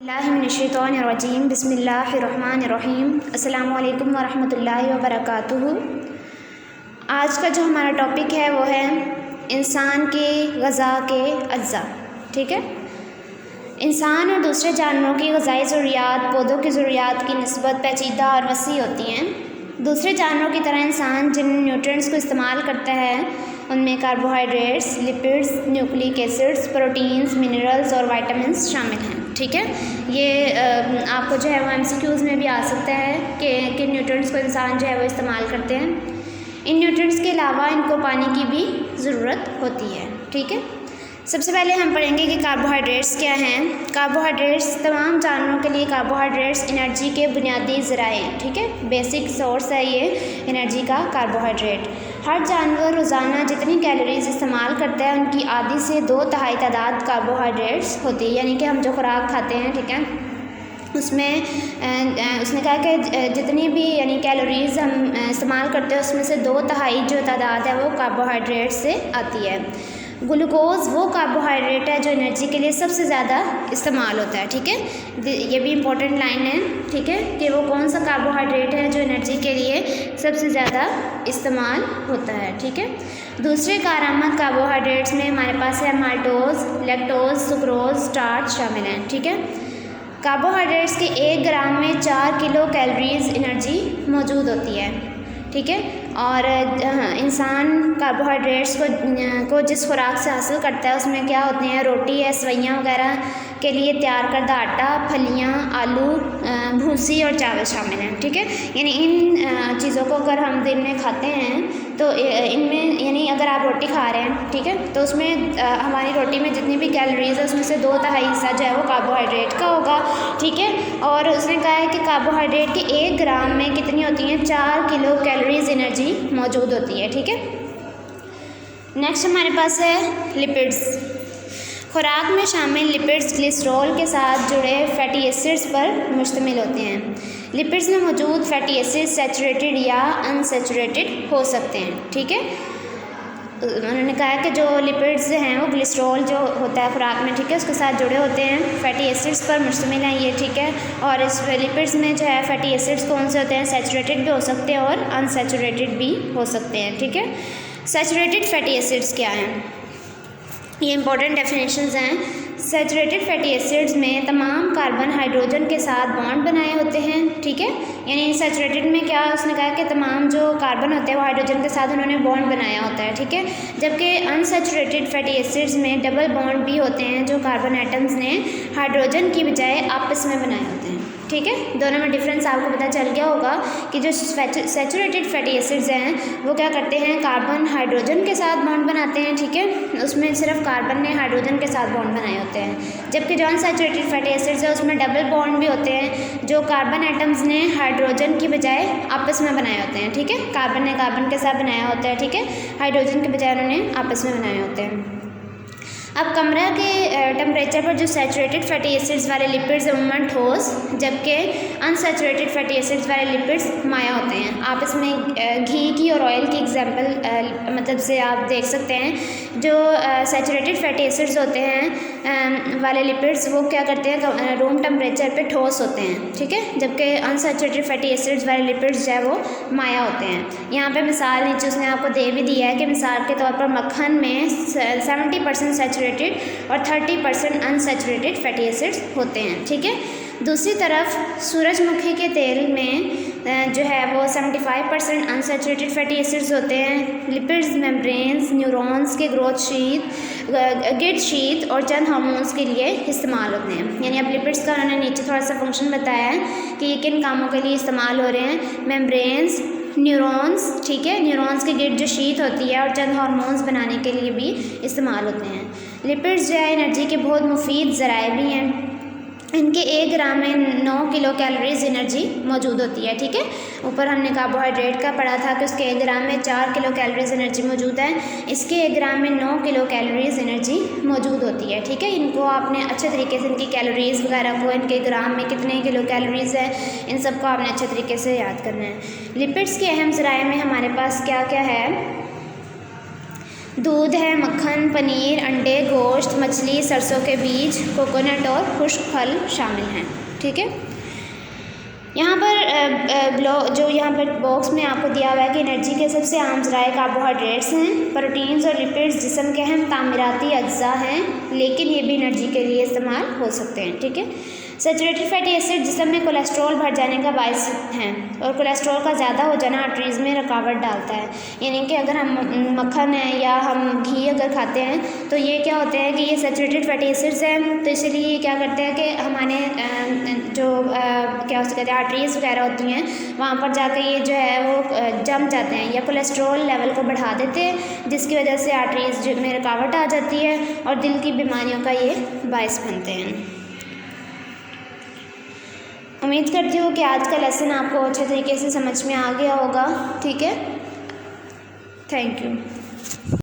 बिस्मिल्लाहिर्रहमानिर्रहीम बिस्मिल्लाहिर्रहमानिर्रहीम अस्सलामु अलैकुम वरहमतुल्लाहि वबरकातुहू। आज का जो हमारा टॉपिक है वो है इंसान की ग़ज़ा के अज्जा। ठीक है, इंसान और दूसरे जानवरों की ग़ज़ाई ज़रूरियात पौधों की ज़रूरियात की निस्बत पेचीदा और वसी होती हैं। दूसरे जानवरों की तरह इंसान जिन न्यूट्रिएंट्स को इस्तेमाल करता है उनमें carbohydrates, lipids, nucleic acids, proteins, minerals और विटामिन्स शामिल हैं। ठीक है, ये आपको जो है वो MCQs में भी आ सकता है कि किन न्यूट्रिएंट्स को इंसान जो है वो इस्तेमाल करते हैं। इन न्यूट्रिएंट्स के अलावा इनको पानी की भी ज़रूरत होती है। ठीक है, सबसे पहले हम पढ़ेंगे कि कार्बोहाइड्रेट्स क्या हैं। कार्बोहाइड्रेट्स तमाम जानवरों के लिए कार्बोहाइड्रेट्स एनर्जी के बुनियादी ज़राए हैं। ठीक है, बेसिक सोर्स है ये एनर्जी का कार्बोहाइड्रेट। हर जानवर रोज़ाना जितनी कैलोरीज इस्तेमाल करता है उनकी आधी से 2/3 तादाद कार्बोहाइड्रेट्स होती है। यानी कि हम जो खुराक खाते हैं, ठीक है, उसमें उसने कहा कि जितनी भी यानी कैलोरीज़ हम इस्तेमाल करते हैं उसमें से 2/3 जो तादाद है वो कार्बोहाइड्रेट से आती है। ग्लूकोज़ वो कार्बोहाइड्रेट है जो एनर्जी के लिए सबसे ज़्यादा इस्तेमाल होता है। ठीक है, ये भी इम्पोर्टेंट लाइन है। ठीक है, कि वो कौन सा कार्बोहाइड्रेट है जो एनर्जी के लिए सबसे ज़्यादा इस्तेमाल होता है। ठीक है, दूसरे कारआमद कार्बोहाइड्रेट्स में हमारे पास है माल्टोज़, लैक्टोज़, सुक्रोज़, स्टार्च शामिल हैं। ठीक है, कार्बोहाइड्रेट्स के 1 ग्राम में 4 किलो कैलोरीज एनर्जी मौजूद होती है। ठीक है, और इंसान कार्बोहाइड्रेट्स को जिस खुराक से हासिल करता है उसमें क्या होते हैं, रोटी है, सवैयाँ वगैरह के लिए तैयार करदा आटा, फलियाँ, आलू, भूसी और चावल शामिल हैं। ठीक है, यानी इन चीज़ों को अगर हम दिन में खाते हैं तो इनमें यानी अगर आप रोटी खा रहे हैं, ठीक है, तो उसमें हमारी रोटी में जितनी भी कैलोरीज है उसमें से 2/3 हिस्सा जो है वो कार्बोहाइड्रेट का होगा। ठीक है, और उसने कहा है कि कार्बोहाइड्रेट के 1 ग्राम में कितनी होती हैं, 4 किलो कैलोरीज एनर्जी मौजूद होती है। ठीक है, नेक्स्ट हमारे पास है लिपिड्स। खुराक में शामिल लिपिड्स ग्लिसरॉल के साथ जुड़े फैटी एसिड्स पर मुश्तमिल होते हैं। लिपिड्स में मौजूद फैटी एसिड्स सैचुरेटेड या अनसैचुरेटेड हो सकते हैं। ठीक है, उन्होंने कहा कि जो लिपिड्स हैं वो ग्लिसरॉल जो होता है खुराक में, ठीक है, उसके साथ जुड़े होते हैं, फैटी एसिड्स पर मुश्तमिल हैं ये। ठीक है, और इस लिपिड्स में जो है फैटी एसिड्स कौन से होते हैं, सैचुरेटेड भी हो सकते हैं और अनसैचुरेटेड भी हो सकते हैं। ठीक है, सैचुरेटेड फैटी एसिड्स क्या हैं, ये इंपॉर्टेंट डेफिनेशंस हैं। सैचुरेटेड फैटी एसिड्स में तमाम कार्बन हाइड्रोजन के साथ बॉन्ड बनाए होते हैं। ठीक है, यानी सैचुरेटेड में क्या उसने कहा कि तमाम जो कार्बन होते हैं वो हाइड्रोजन के साथ उन्होंने बॉन्ड बनाया होता है। ठीक है, जबकि अनसैचुरेटेड फैटी एसिड्स में डबल बॉन्ड भी होते हैं जो कार्बन एटम्स ने हाइड्रोजन की बजाय आपस में बनाए होते हैं। ठीक है, दोनों में डिफरेंस आपको पता चल गया होगा कि जो सैचुरेटेड फैटी एसिड्स हैं वो क्या करते हैं, कार्बन हाइड्रोजन के साथ बॉन्ड बनाते हैं। ठीक है, उसमें सिर्फ कार्बन ने हाइड्रोजन के साथ बॉन्ड बनाए होते हैं, जबकि जो अनसैचुरेटेड फैटी एसिड्स है उसमें डबल बॉन्ड भी होते हैं जो कार्बन एटम्स ने हाइड्रोजन की बजाय आपस में बनाए होते हैं। ठीक है, कार्बन ने कार्बन के साथ बनाया होता है, ठीक है, हाइड्रोजन के बजाय उन्होंने आपस में बनाए होते हैं। अब कमरा के टेम्परेचर पर जो सैचुरेटेड फैटी एसिड्स वाले लिपिड्स अमूमन ठोस, जबकि अनसैचुरेटेड फैटी एसिड्स वाले लिपिड्स माया होते हैं। आप इसमें घी की और ऑयल की एग्जांपल मतलब से आप देख सकते हैं। जो सैचुरेटेड फैटी एसिड्स होते हैं वाले लिपिड्स वो क्या करते हैं, रूम टेम्परेचर पे ठोस होते हैं। ठीक है, जबकि अनसैचुरेटेड फैटी एसिड्स वाले लिपिड्स जो है वो माया होते हैं। यहाँ पे मिसाल नीचे उसने आपको दे भी दिया है कि मिसाल के तौर पर मक्खन में 70% सैचुरेटेड और 30% अनसैचुरेटेड फैटी एसिड्स होते हैं। ठीक है, दूसरी तरफ सूरजमुखी के तेल में जो है वो 75% अनसैचुरेटेड फैटी एसिड्स होते हैं। लिपिड्स मेम्ब्रेन्स, न्यूरॉन्स के ग्रोथ शीट, गिट शीट और चंद हार्मोन्स के लिए इस्तेमाल होते हैं। यानी अब लिपिड्स का उन्होंने नीचे थोड़ा सा फंक्शन बताया है कि ये किन कामों के लिए इस्तेमाल हो रहे हैं। मेम्ब्रेन्स, न्यूरॉन्स, ठीक है, न्यूरॉन्स की गिट जो शीट होती है और चंद हार्मोन्स बनाने के लिए भी इस्तेमाल होते हैं। लिपिड्स जो है एनर्जी के बहुत मुफीद ज़राए भी हैं। इनके 1 ग्राम में 9 किलो कैलोरीज एनर्जी मौजूद होती है। ठीक है, ऊपर हमने कार्बोहाइड्रेट का पढ़ा था कि उसके 1 ग्राम में 4 किलो कैलोरीज एनर्जी मौजूद है, इसके 1 ग्राम में 9 किलो कैलोरीज एनर्जी मौजूद होती है। ठीक है, इनको आपने अच्छे तरीके से इनकी कैलोरीज वगैरह को, इनके ग्राम में कितने किलो कैलोरीज है, इन सबको आपने अच्छे तरीके से याद करना है। लिपिड्स के अहम ज़राए में हमारे पास क्या क्या है, दूध है, मक्खन, पनीर, अंडे, गोश्त, मछली, सरसों के बीज, कोकोनट और खुश्क फल शामिल हैं। ठीक है, यहाँ पर जो यहाँ पर बॉक्स में आपको दिया हुआ है कि एनर्जी के सबसे आम ज़राए कार्बोहाइड्रेट्स हैं, प्रोटीन्स और लिपिड्स जिस्म के अहम तामीराती अज्जा हैं, लेकिन ये भी एनर्जी के लिए इस्तेमाल हो सकते हैं। ठीक है, सैचुरेटेड फैटी एसिड जिस्म में कोलेस्ट्रॉल बढ़ जाने का बायस हैं और कोलेस्ट्रॉल का ज़्यादा हो जाना आर्टरीज़ में रुकावट डालता है। यानी कि अगर हम मक्खन है या हम घी अगर खाते हैं तो ये क्या होते हैं कि ये सैचुरेटेड फैटी एसिड्स हैं, तो इसलिए ये क्या करते हैं कि हमारे जो क्या उसे कहते हैं आर्टरीज़ वगैरह होती हैं वहाँ पर जाकर ये जो है वो जम जाते हैं या कोलेस्ट्रॉल लेवल को बढ़ा देते हैं, जिसकी वजह से आर्टरीज़ में रुकावट आ जाती है और दिल की बीमारियों का ये बायस बनते हैं। उम्मीद करती हूँ कि आज का लेसन आपको अच्छे तरीके से समझ में आ गया होगा। ठीक है, थैंक यू।